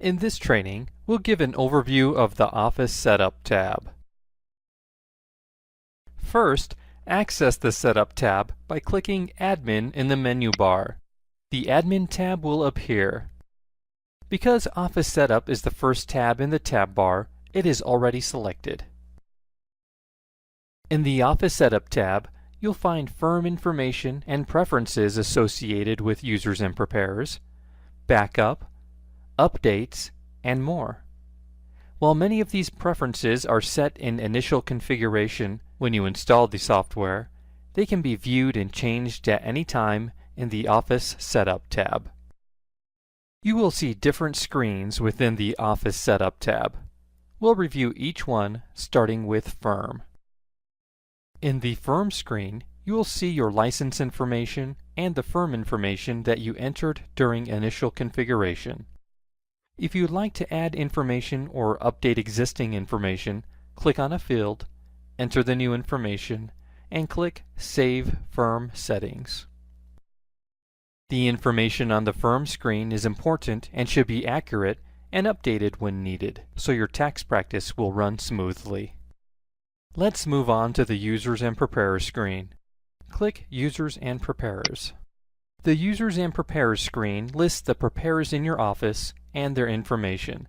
In this training, we'll give an overview of the Office Setup tab. First, access the Setup tab by clicking Admin in the menu bar. The Admin tab will appear. Because Office Setup is the first tab in the tab bar, it is already selected. In the Office Setup tab, you'll find firm information and preferences associated with users and preparers, backup, updates, and more. While many of these preferences are set in initial configuration when you install the software, they can be viewed and changed at any time in the Office Setup tab. You will see different screens within the Office Setup tab. We'll review each one, starting with Firm. In the Firm screen, you will see your license information and the firm information that you entered during initial configuration. If you'd like to add information or update existing information, click on a field, enter the new information, and click Save Firm Settings. The information on the Firm screen is important and should be accurate and updated when needed, so your tax practice will run smoothly. Let's move on to the Users and Preparers screen. Click Users and Preparers. The Users and Preparers screen lists the preparers in your office and their information.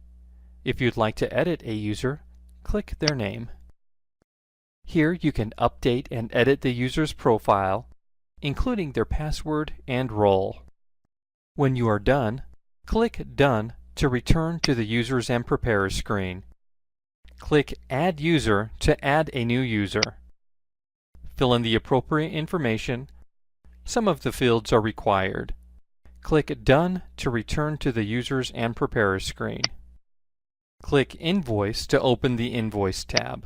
If you'd like to edit a user, click their name. Here you can update and edit the user's profile, including their password and role. When you are done, click Done to return to the Users and Preparers screen. Click Add User to add a new user. Fill in the appropriate information. Some of the fields are required. Click Done to return to the Users and Preparers screen. Click Invoice to open the Invoice tab.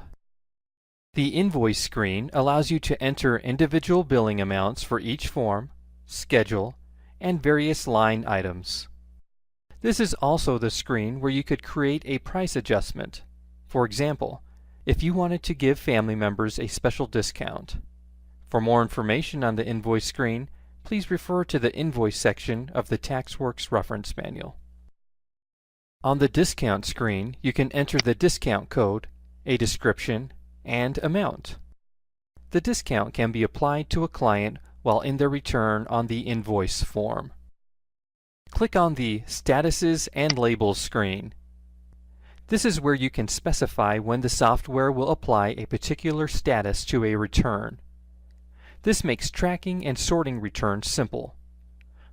The Invoice screen allows you to enter individual billing amounts for each form, schedule, and various line items. This is also the screen where you could create a price adjustment. For example, if you wanted to give family members a special discount. For more information on the Invoice screen, please refer to the Invoice section of the TaxWorks reference manual. On the Discount screen, you can enter the discount code, a description, and amount. The discount can be applied to a client while in their return on the invoice form. Click on the Statuses and Labels screen. This is where you can specify when the software will apply a particular status to a return. This makes tracking and sorting returns simple.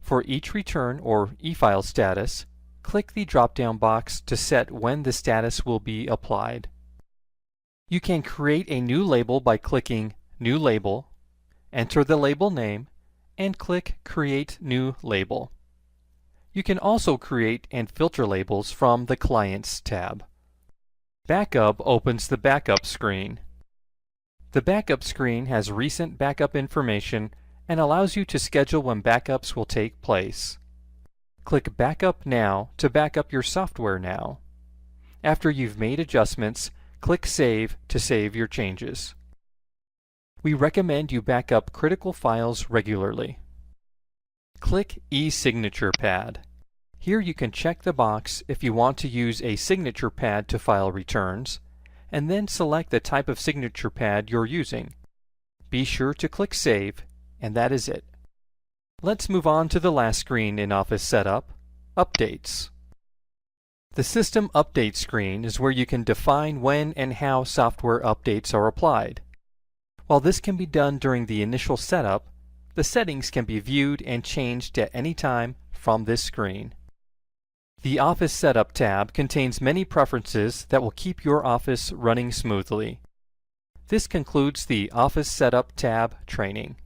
For each return or e-file status, click the drop-down box to set when the status will be applied. You can create a new label by clicking New Label, enter the label name, and click Create New Label. You can also create and filter labels from the Clients tab. Backup opens the Backup screen. The Backup screen has recent backup information and allows you to schedule when backups will take place. Click Backup Now to back up your software now. After you've made adjustments, click Save to save your changes. We recommend you back up critical files regularly. Click e-Signature Pad. Here you can check the box if you want to use a signature pad to file returns, and then select the type of signature pad you're using. Be sure to click Save, and that is it. Let's move on to the last screen in Office Setup, Updates. The System Update screen is where you can define when and how software updates are applied. While this can be done during the initial setup, the settings can be viewed and changed at any time from this screen. The Office Setup tab contains many preferences that will keep your office running smoothly. This concludes the Office Setup tab training.